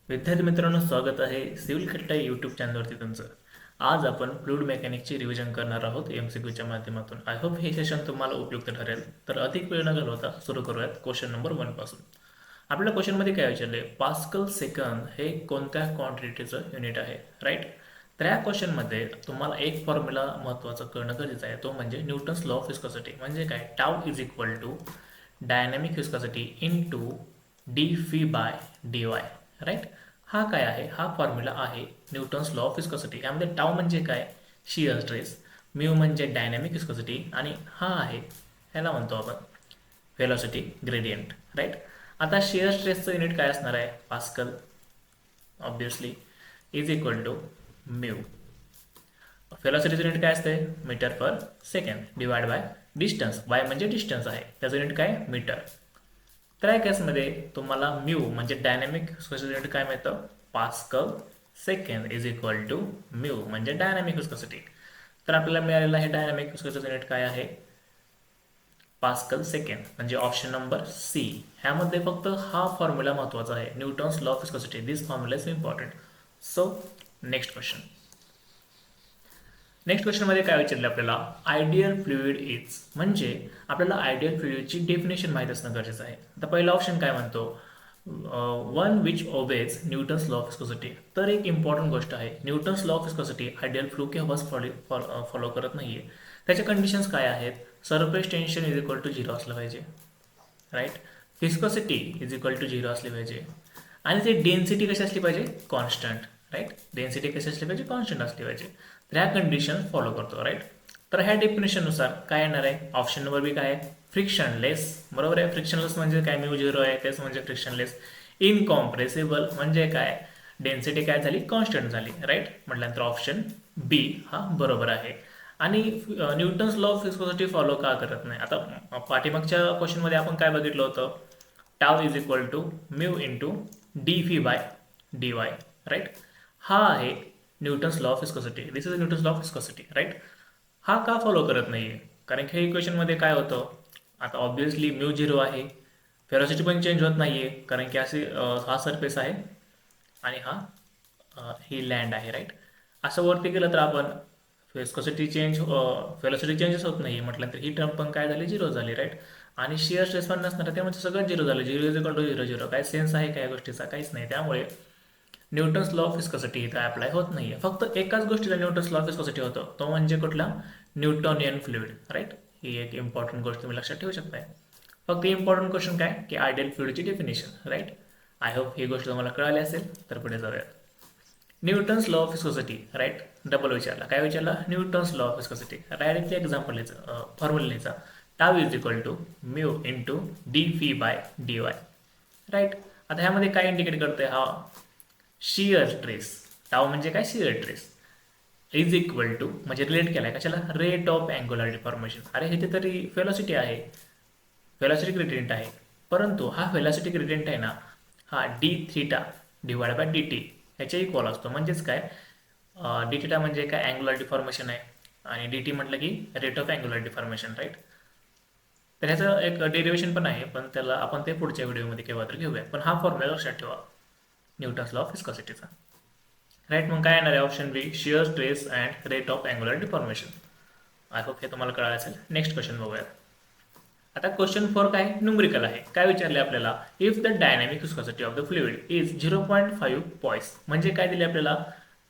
विद्यार्थी मित्रांनो, स्वागत आहे सिव्हिल कट्टा यूट्यूब चॅनलवरती तुमचं. आज आपण फ्लूइड मेकॅनिकची रिव्हिजन करणार आहोत MCQच्या माध्यमातून. आय होप हे सेशन तुम्हाला उपयुक्त ठरेल. तर अधिक वेळ न घालवता सुरू करूयात क्वेश्चन नंबर 1 पासून. आपल्या क्वेश्चनमध्ये काय विचारले, पास्कल सेकंद हे कोणत्या क्वांटिटीचं युनिट आहे, राईट. तर या क्वेश्चनमध्ये तुम्हाला एक फॉर्म्युला महत्त्वाचा करणं गरजेचं आहे, तो म्हणजे न्यूटन्स लॉ ऑफ विस्कॉसिटी. म्हणजे काय, tau is equal to dynamic viscosity into D phi by D Y, right. हा काय आहे, हा फॉर्म्युला आहे न्यूटन्स लॉ ऑफ विस्कॉसिटी. यामध्ये टाउ म्हणजे काय, शियर स्ट्रेस, म्यू म्हणजे डायनॅमिक विस्कॉसिटी, आणि हा आहे, ह्याला म्हणतो आपण व्हेलॉसिटी ग्रेडियंट, राईट. आता शियर स्ट्रेसचं युनिट काय असणार आहे, pascal obviously, is equal to mu. व्हेलॉसिटीचं युनिट काय असते, metre per second divide by distance, Y म्हणजे डिस्टन्स आहे, त्याचं युनिट काय, मीटर. तर या केसमध्ये तुम्हाला म्यू म्हणजे डायनॅमिक विस्कॉसिटी युनिट काय मिळतं, pascal second is equal to mu म्हणजे डायनॅमिक विस्कॉसिटी. तर आपल्याला मिळालेलं आहे डायनॅमिक विस्कॉसिटी युनिट काय आहे, पास्कल सेकंड, म्हणजे ऑप्शन नंबर सी. ह्यामध्ये फक्त हा फॉर्म्युला महत्त्वाचा आहे, Newton's law of viscosity. This formula is important. So next question. Next क्वेश्चनमध्ये काय विचारलं आपल्याला, आयडियल फ्लुइड इज, म्हणजे आपल्याला आयडियल फ्लुइडची डेफिनेशन माहीत असणं गरजेचं आहे. आता पहिला ऑप्शन काय म्हणतो, one which obeys Newton's law of viscosity. तर एक इम्पॉर्टंट गोष्ट आहे, Newton's law of viscosity ideal fluid केव्हाच फॉलो करत नाहीये. त्याच्या कंडिशन्स काय आहेत, surface tension is equal to 0 असलं पाहिजे, right. Viscosity is equal to 0 असली पाहिजे, आणि ते डेन्सिटी कशी असली पाहिजे, कॉन्स्टंट, राईट. डेन्सिटी कशी असली पाहिजे, कॉन्स्टंट असली पाहिजे. तर ह्या कंडिशन फॉलो करतो, राईट. तर ह्या डेफिनेशननुसार काय येणार आहे, ऑप्शन नंबर बी काय आहे, फ्रिक्शनलेस. बरोबर आहे, फ्रिक्शनलेस म्हणजे काय, म्यू 0 आहे, तेच म्हणजे फ्रिक्शनलेस. इनकॉम्प्रेसिबल म्हणजे काय, डेन्सिटी काय झाली, कॉन्स्टंट झाली, राईट. म्हटल्यानंतर ऑप्शन बी हा बरोबर आहे. आणि Newton's law of viscosity follow का करत नाही, आता पाठीमागच्या क्वेश्चनमध्ये आपण काय बघितलं होतं, tau is equal to mu into D V by D Y, right. हा आहे Newton's law of viscosity. This is Newton's law of viscosity, right. हा का फॉलो करत नाहीये, कारण की हे इक्वेशनमध्ये काय होतं, आता ऑब्व्हियसली म्यू 0 आहे, व्हेलॉसिटी पण चेंज होत नाहीये, कारण की असे हा सरफेस आहे आणि हा ही लँड आहे, राईट. असं वरती गेलं तर आपण विस्कोसिटी चेंज, व्हेलॉसिटी चेंजच होत नाही म्हटलं तर ही टर्म पण काय झाली, 0 झाली, राईट. आणि शियर स्ट्रेस पण नसणार, त्यामुळे सगळं 0 झालं. 0 इज इक्वल टू 0 0, काय सेन्स आहे काय गोष्टीचा, काहीच नाही. त्यामुळे न्यूटन्स लॉ ऑफ विस्कोसिटी इथं अप्लाय होत नाहीये. फक्त एकाच गोष्टीला न्यूटन्स लॉ ऑफ विस्कोसिटी होतं, तो म्हणजे कुठला, न्यूटोनियन फ्लुइड, राईट. ही एक इम्पॉर्टंट गोष्ट तुम्ही लक्षात ठेवू शकताय. फक्त इम्पॉर्टंट क्वेश्चन काय, की आयडियल फ्लुइडची डेफिनेशन, राईट. आय होप ही गोष्ट तुम्हाला कळाली असेल. तर पुढे जाऊया. Newton's law of viscosity, right. Double विचारला, काय विचारला, Newton's law of viscosity. Directly example लिहायचं, फॉर्म्युला लिहायचा, tau is equal to mu into D phi by D Y, right. आता ह्यामध्ये काय इंडिकेट करतोय, हा शियर स्ट्रेस, टाव म्हणजे काय, shear stress is equal to, म्हणजे रिलेट केलाय कशाला, रेट ऑफ अँग्युलर डिफॉर्मेशन. अरे हे तरी व्हेलॉसिटी आहे, व्हेलॉसिटी ग्रेडियंट आहे, परंतु हा व्हेलॉसिटी ग्रेडियंट आहे ना, हा D theta divide by D T ह्याच्या इक्वल असतो. म्हणजेच काय, डी थीटा म्हणजे काय, अँग्युलर डिफॉर्मेशन आहे, आणि डी टी म्हटलं की rate of angular deformation, right. तर ह्याचं एक डेरिवेशन पण आहे, पण त्याला आपण ते पुढच्या व्हिडिओमध्ये केव्हा तर घेऊया. पण हा फॉर्म्युला लक्षात ठेवा न्यूटन्स लॉ ऑफ विस्कोसिटीचा, राईट. मग काय येणार आहे, option B, shear stress and rate of angular deformation. I hope हे तुम्हाला कळालं असेल. नेक्स्ट क्वेश्चन बघूया. आता क्वेश्चन 4 काय, न्यूमरिकल आहे. काय विचारले आपल्याला, if the dynamic viscosity of the fluid is 0.5 poised, म्हणजे काय दिले आपल्याला,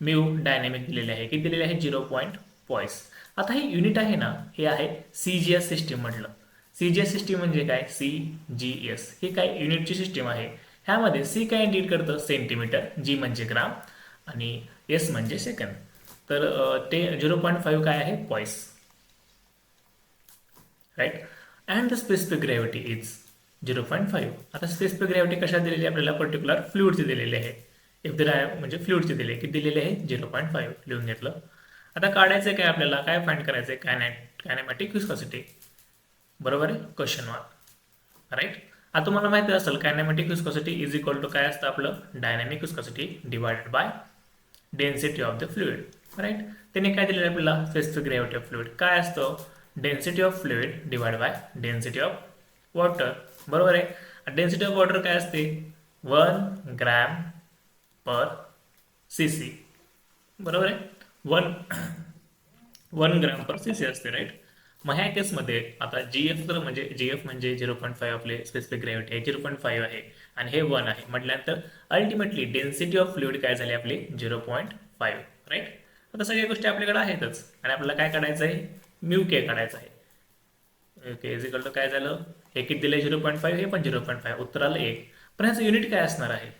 म्यू डायनॅमिक दिलेले आहे, किती दिलेले आहे, 0. पॉइस. आता हे युनिट आहे ना, हे आहे CGS सिस्टीम म्हटलं. CGS सिस्टीम म्हणजे काय, CGS ही काय युनिटची सिस्टीम आहे. ह्यामध्ये C काय इंडिकेट करतं, सेंटीमीटर, G म्हणजे ग्राम, आणि S म्हणजे सेकंद. तर ते 0.5 काय आहे, poise, right. And the specific gravity is 0.5. आता स्पेसिफिक ग्रॅव्हिटी कशा दिलेली आपल्याला, पर्टिक्युलर फ्लुइडची दिलेली आहे. इफ द म्हणजे फ्लुइडची दिली, किती दिलेली आहे, 0.5 लिहून घेतलं. आता काढायचं काय आपल्याला, काय फाइंड करायचं, कायनॅमॅटिक विस्कोसिटी. बरोबर आहे, क्वेश्चन 1, राईट. आता तुम्हाला माहिती असेल kinematic viscosity is equal to काय असतं आपलं, dynamic viscosity divided by density of the fluid, right. त्याने काय दिलेलं आपल्याला, स्पेसिफिक ग्रॅव्हिटी ऑफ फ्लुइड काय असतं, density of fluid divide by density of water. बरोबर आहे. डेन्सिटी ऑफ वॉटर काय असते, 1 ग्रॅम पर cc, बरोबर आहे. 1 ग्रॅम पर cc असते, राईट. मग ह्या केसमध्ये आता जीएफ म्हणजे 0.5 आपले स्पेसिफिक ग्रॅव्हिटी आहे, 0.5 आहे आणि हे 1 आहे म्हटल्यानंतर अल्टिमेटली डेन्सिटी ऑफ फ्लुइड काय झाली आपली 0.5, राईट. आता सगळ्या गोष्टी आपल्याकडे आहेतच आणि आपल्याला काय काढायचं आहे, म्यू के काढायचं आहे. ओके, इज इक्वल टू काय झालं, हे किती दिले 0.5, हे पण 0.5, उत्तर आलं 1. पण ह्याचं युनिट काय असणार आहे,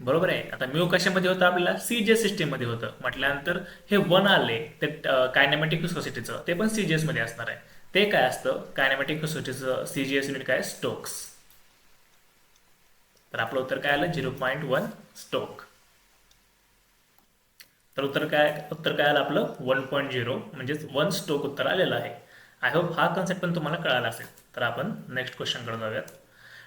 बरोबर आहे. आता म्यू कशामध्ये होतं आपल्याला, सीजे सिस्टीम मध्ये होतं म्हटल्यानंतर हे 1 आले ते कायनेमॅटिक विस्कोसिटीचं, ते पण सीजीएस मध्ये असणार आहे. ते काय असतं कायनेमॅटिक विस्कोसिटीचं सीजीएस युनिट काय, स्टोक्स. तर आपलं उत्तर काय आलं 0.1 स्टोक. तर उत्तर काय आलं आपलं 1.0 म्हणजेच 1 स्टोक उत्तर आलेलं आहे. आय होप हा कन्सेप्ट पण तुम्हाला कळाला असेल. तर आपण नेक्स्ट क्वेश्चनकडे जाऊयात.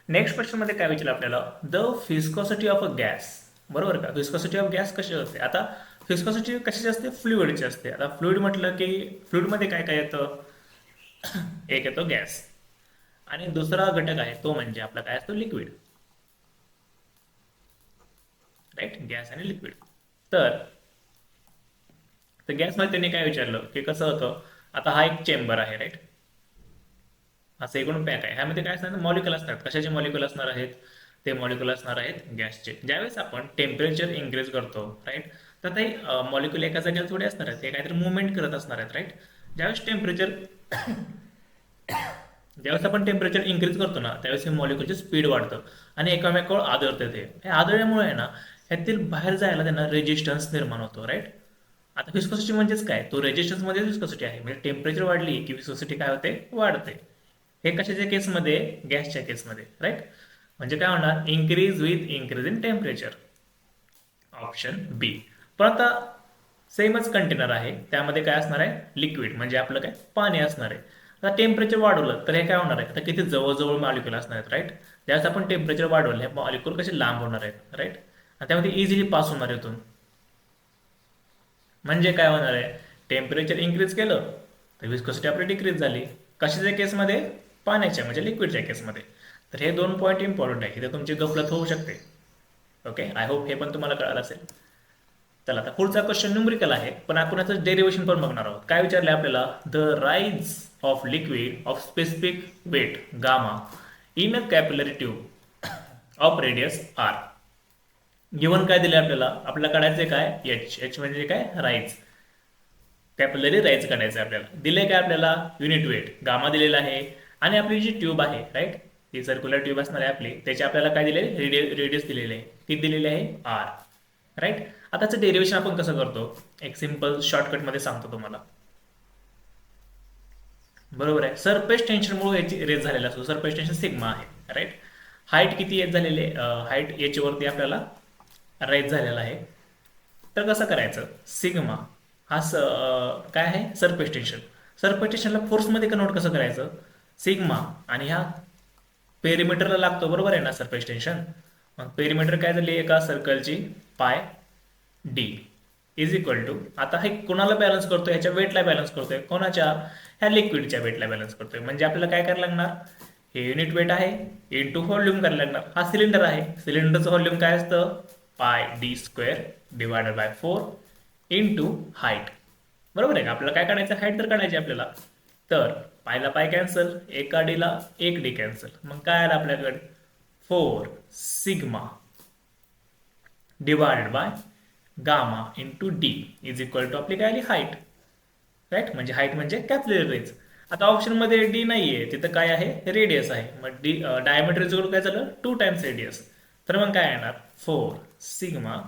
नेक्स्ट क्वेश्चन मध्ये काय विचारलं आपल्याला, द फिस्कोसिटी ऑफ अ गॅस, बरोबर का. फिस्कोसिटी ऑफ गॅस कशी असते, आता फिस्कोसिटी कशाची असते, फ्लुइडची असते. आता फ्लुइड म्हटलं की फ्लुइडमध्ये काय काय येतं, एक येतो गॅस आणि दुसरा घटक आहे तो म्हणजे आपला काय असतो, लिक्विड, राईट. गॅस आणि लिक्विड. तर गॅसमध्ये त्यांनी काय विचारलं की कसं होतं, आता हा एक चेंबर आहे, राईट. असं एकूण पॅक आहे. ह्यामध्ये काय असणार, मॉलिक्युल असतात. कशाचे मॉलिक्युल असणार आहेत, ते मॉलिक्युल असणार आहेत गॅसचे. ज्यावेळेस आपण टेम्परेचर इन्क्रीज करतो, राईट, तर ते मॉलिक्युल एका जागेला थोडे असणार आहेत, ते काहीतरी मुवमेंट करत असणार आहेत, राईट. ज्यावेळेस आपण टेम्परेचर इन्क्रीज करतो ना, त्यावेळेस हे मॉलिक्युलची स्पीड वाढतं आणि एकामेकावर आदळते. ते हे आदळल्यामुळे आहे ना, ह्यातील बाहेर जायला त्यांना रेजिस्टन्स निर्माण होतो, राईट. आता विस्कोसिटी म्हणजेच काय, तो रेजिस्टन्स मध्ये विस्कोसिटी आहे. म्हणजे टेम्परेचर वाढली की विस्कोसिटी काय होते, वाढते. हे कशाच्या केसमध्ये, गॅसच्या केसमध्ये, राईट. म्हणजे काय होणार, increase with increase in temperature, option B. पण आता सेमच कंटेनर आहे, त्यामध्ये काय असणार आहे, लिक्विड म्हणजे आपलं काय, पाणी असणार आहे. आता टेम्परेचर वाढवलं तर हे काय होणार आहे, आता किती जवळजवळ मॉलिक्युल असणार आहेत, राईट. ज्यावेळेस आपण टेम्परेचर वाढवलं हे मॉलिक्युल कसे लांब होणार आहेत, राईट. आणि त्यामध्ये इझिली पास होणार आहे इथून. म्हणजे काय होणार आहे, टेम्परेचर इन्क्रीज केलं तर विस्कोसिटी आपली डिक्रीज झाली. कशाच्या केसमध्ये, पाण्याच्या म्हणजे लिक्विडच्या केसमध्ये. तर हे 2 पॉईंट इम्पॉर्टंट आहे, इथे तुमची गफलत होऊ शकते. ओके, आय होप हे पण तुम्हाला कळालं असेल. चला आता पुढचा क्वेश्चन न्यूमरिकल आहे, पण आपण याचं डेरिव्हेशन पण बघणार आहोत. काय विचारले आपल्याला, the rise of liquid of specific weight gamma in a capillary tube of radius R. Given काय दिले आपल्याला काढायचे काय, एच म्हणजे काय, राईज, कॅपिलरी राईज काढायचं आपल्याला. दिले काय आपल्याला, युनिट वेट गामा दिलेला आहे आणि आपली जी ट्यूब आहे, राईट, ही सर्क्युलर ट्यूब असणार आहे आपली, त्याचे आपल्याला काय दिले, रेडियस दिलेले आहे, किती दिलेले आहे, आर, राईट. आता त्याचं डेरिव्हेशन आपण कसं करतो, एक सिंपल शॉर्टकटमध्ये सांगतो तुम्हाला. बरोबर आहे, सरफेस टेन्शनमुळे याची रेज झालेला असतो, सरफेस टेन्शन सिग्मा आहे, राईट. हाईट किती येत झालेले, हाईट याच्यावरती आपल्याला राईज झालेला आहे. तर कसं करायचं, सिग्मा हा काय आहे, सरफेस टेन्शन. सरफेस टेन्शनला फोर्समध्ये कन्वर्ट कसं करायचं, सिग्मा आणि ह्या पेरिमीटरला लागतो, बरोबर आहे ना सरफेस टेन्शन. मग पेरिमीटर काय झाली, एका सर्कलची पाय डी इज इक्वल टू, आता हे कोणाला बॅलन्स करतोय, ह्याच्या वेटला बॅलन्स करतोय, कोणाच्या, ह्या लिक्विडच्या वेटला बॅलन्स करतोय. म्हणजे आपल्याला काय करायला लागणार, हे युनिट वेट आहे इंटू व्हॉल्यूम करायला लागणार. हा सिलेंडर आहे, सिलेंडरचं व्हॉल्यूम काय असतं, पाय D square divided by 4 into height. बरोबर आहे का, आपल्याला काय काढायचं, हाईट तर काढायची आपल्याला. तर पायला पाय कॅन्सल, एका डीला एक डी कॅन्सल, मग काय आलं आपल्याकडे 4 sigma divided by gamma into D is equal to आपली काय आली, हाईट, राईट. म्हणजे हाईट म्हणजे कॅपिलरी रेंज. आता ऑप्शन मध्ये डी नाहीये, तिथं काय आहे, रेडियस आहे. मग डी डायमीटर जोड काय झालं, 2 टाइम्स रेडियस. तर मग काय येणार, 4 sigma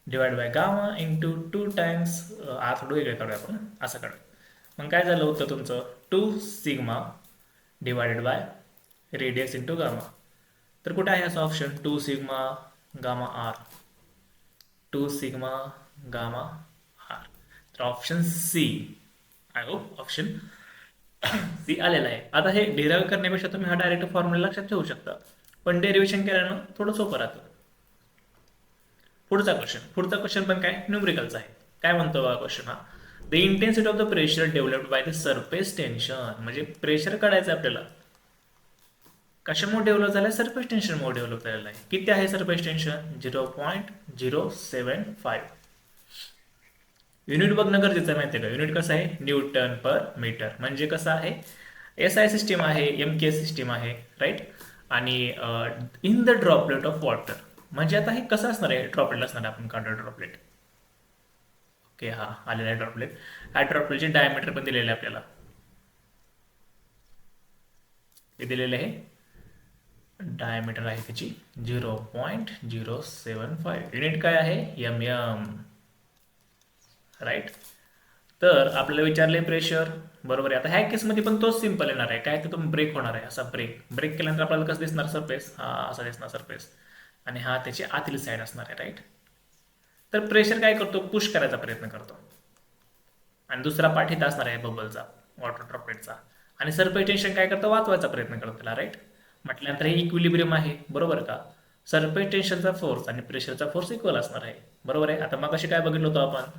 divide bye gamma into 2 times, थोडं वेगळं काढूया आपण, असं काढूया. मग काय झालं होतं तुमचं, 2 sigma divided by radius into gamma. तर कुठे आहे असं option, 2 sigma gamma R, 2 sigma gamma R. तर option C, I hope option C आलेला आहे. आता हे डेराईव्ह करण्यापेक्षा तुम्ही हा डायरेक्ट फॉर्म्युला लक्षात ठेवू शकता, पण डेरिव्हेशन केल्यानं थोडं सोपं राहतं. पुढचा क्वेश्चन पण काय, न्यूमरिकलचा आहे. काय म्हणतो बघा क्वेश्चन हा, the intensity of the pressure developed by the surface tension. म्हणजे प्रेशर काढायचं आपल्याला, कशामुळे डेव्हलप झालं आहे? सरफेस टेन्शनमुळे डेव्हलप झालेलं आहे. किती आहे सरफेस टेन्शन? 0.075. युनिट बघणं गरजेचं आहे, माहिती आहे का? युनिट कसं आहे? न्यूटन पर मीटर. म्हणजे कसं आहे? SI सिस्टीम आहे, MKS सिस्टीम आहे, राईट. आणि in the droplet of water. म्हणजे आता हे कसं असणार आहे? ड्रॉपलेट असणार आहे, आपण काढतो ड्रॉपलेट. ओके, हा आलेला आहे ड्रॉपलेट. ह्या ड्रॉपलेटचे डायमीटर पण दिलेले आहे आपल्याला. हे दिलेले आहे, डायमीटर आहे त्याची 0.075. युनिट काय आहे? MM, right. तर आपल्याला विचारले प्रेशर, बरोबर आहे. आता ह्या केसमध्ये पण तोच सिंपल येणार आहे. काय? तर तो ब्रेक होणार आहे, असा ब्रेक. ब्रेक केल्यानंतर आपल्याला कसं दिसणार सरफेस? हा असा दिसणार सरफेस. आणि हा त्याची आतली साईड असणार आहे, राईट. तर प्रेशर काय करतो? पुश करायचा प्रयत्न करतो. आणि दुसरा पार्ट इथं असणार आहे बबलचा, वॉटर ड्रॉपलेटचा. आणि सरफेस टेन्शन काय करतं? वाचवायचा प्रयत्न करतो त्याला, राईट. म्हटल्यानंतर हे इक्विलिब्रियम आहे, बरोबर का? सरफेस टेन्शनचा फोर्स आणि प्रेशरचा फोर्स इक्वल असणार आहे, बरोबर आहे. आता मग कशी काय बघितलं होतं आपण?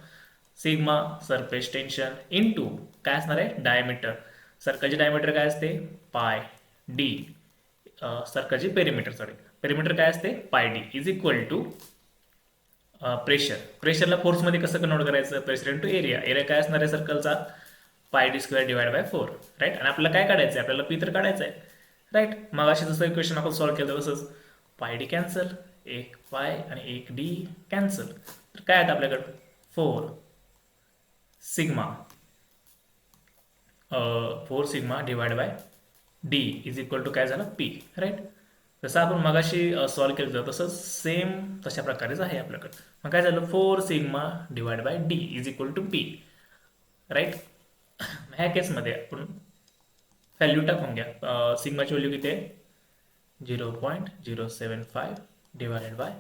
सिग्मा सरफेस टेन्शन इनटू काय असणार आहे? डायमीटर. सर्कलचे डायमीटर काय असते? Pi D. सर्कलची पेरिमीटर, सॉरी, पेरिमीटर काय असते? Pi D is equal to pressure. प्रेशरला फोर्समध्ये कसं कन्वर्ट करायचं? Pressure into area. एरिया काय असणार आहे सर्कलचा? Pi D square divide by 4, right. आणि आपल्याला काय काढायचं आहे? आपल्याला पी तर काढायचं आहे, राईट. मग अशी जसं इक्वेशन आपण सॉल्व्ह केलं तसंच पाय डी कॅन्सल, एक पाय आणि एक डी कॅन्सल. तर काय आहेत आपल्याकडं? 4 sigma 4 sigma divide by D is equal to काय झालं? P, right. जसं आपण मगाशी सॉल्व्ह केलं होतं तसंच सेम तशा प्रकारेच आहे आपल्याकडं. मग काय झालं? 4 sigma divide by D is equal to P, right. ह्या केसमध्ये आपण व्हॅल्यू टाकून घ्या. सिग्माची व्हॅल्यू किती आहे? 0.075 डिवायडेड बाय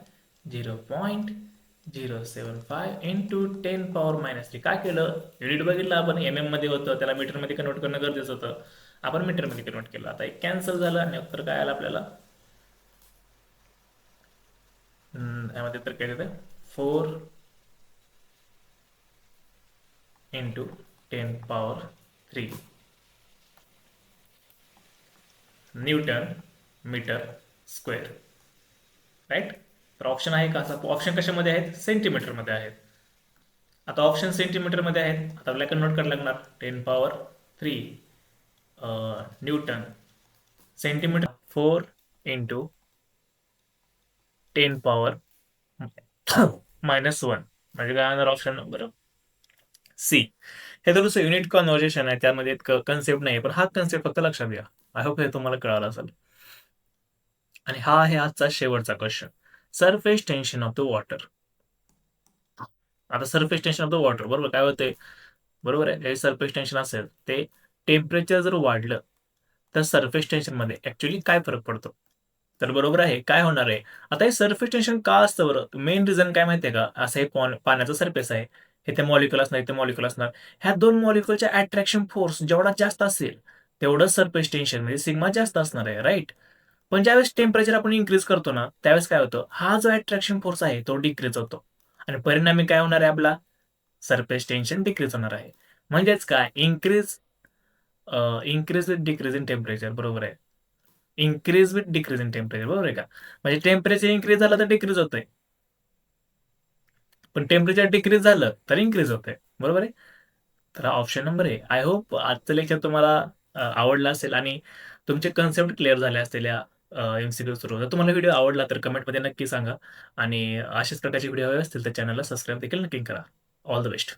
0.075 इंटू 10⁻³ काय केलं? युनिट बघितलं आपण, MM मध्ये होतं, त्याला मीटरमध्ये कन्वर्ट करणं गरजेचं होतं. आपण मीटरमध्ये कन्वर्ट केलं. आता एक कॅन्सल झालं आणि उत्तर काय आलं आपल्याला? यामध्ये तर काय देतं? 4 into 10⁻³ newton metre square, right. तर ऑप्शन आहे का? ऑप्शन कशामध्ये आहेत? सेंटीमीटरमध्ये आहेत. आता ऑप्शन सेंटीमीटरमध्ये आहेत, आता आपल्याला कन्वर्ट करायला लागणार. 10⁻³ न्यूटन सेंटीमीटर. 4 इंटू 10⁻⁻1 म्हणजे काय होणार? Option number C. हे थोडंसं युनिट कन्व्हर्जेशन आहे, त्यामध्ये कन्सेप्ट नाही, पण हा कन्सेप्ट फक्त लक्षात घ्या. आय होप हे तुम्हाला कळालं असेल. आणि हा आहे आजचा शेवटचा question, surface tension of the water. आता surface tension of the water, बरोबर, काय होते? बरोबर आहे, हे सरफेस टेन्शन असेल, ते टेम्परेचर जर वाढलं तर सरफेस टेन्शनमध्ये ऍक्च्युली काय फरक पडतो? तर बरोबर आहे, काय होणार आहे? आता हे सरफेस टेन्शन का असतं बरं? मेन रिझन काय माहितीये का? असं हे पाण्याचं सरफेस आहे, हे ते मॉलिक्युल असणार, इथे मॉलिक्युल असणार. ह्या दोन मॉलिक्युलच्या अट्रॅक्शन फोर्स जेवढा जास्त असेल तेवढं सरफेस टेन्शन म्हणजे सिग्मा जास्त असणार आहे, राईट. पण ज्यावेळेस टेम्परेचर आपण इन्क्रीज करतो ना, त्यावेळेस काय होतं? हा जो अट्रॅक्शन फोर्स आहे तो डिक्रीज होतो. आणि परिणामी काय होणार आहे? आपला सरफेस टेन्शन डिक्रीज होणार आहे. म्हणजेच काय? Increase with decrease in temperature, बरोबर आहे. Increase with decrease in temperature, बरोबर आहे का? म्हणजे टेम्परेचर इन्क्रीज झालं तर डिक्रीज होतंय, पण टेम्परेचर डिक्रीज झालं तर इन्क्रीज होतंय, बरोबर आहे. तर हा ऑप्शन नंबर आहे. आय होप आजचं लेक्चर तुम्हाला आवडलं असेल आणि तुमचे कन्सेप्ट क्लिअर झाले असतील या MCQ थ्रू. जर तुम्हाला व्हिडिओ आवडला तर कमेंटमध्ये नक्की सांगा आणि अशाच प्रकारचे व्हिडिओ हवे असतील तर चॅनलला सबस्क्राईब देखील नक्की करा. All the best.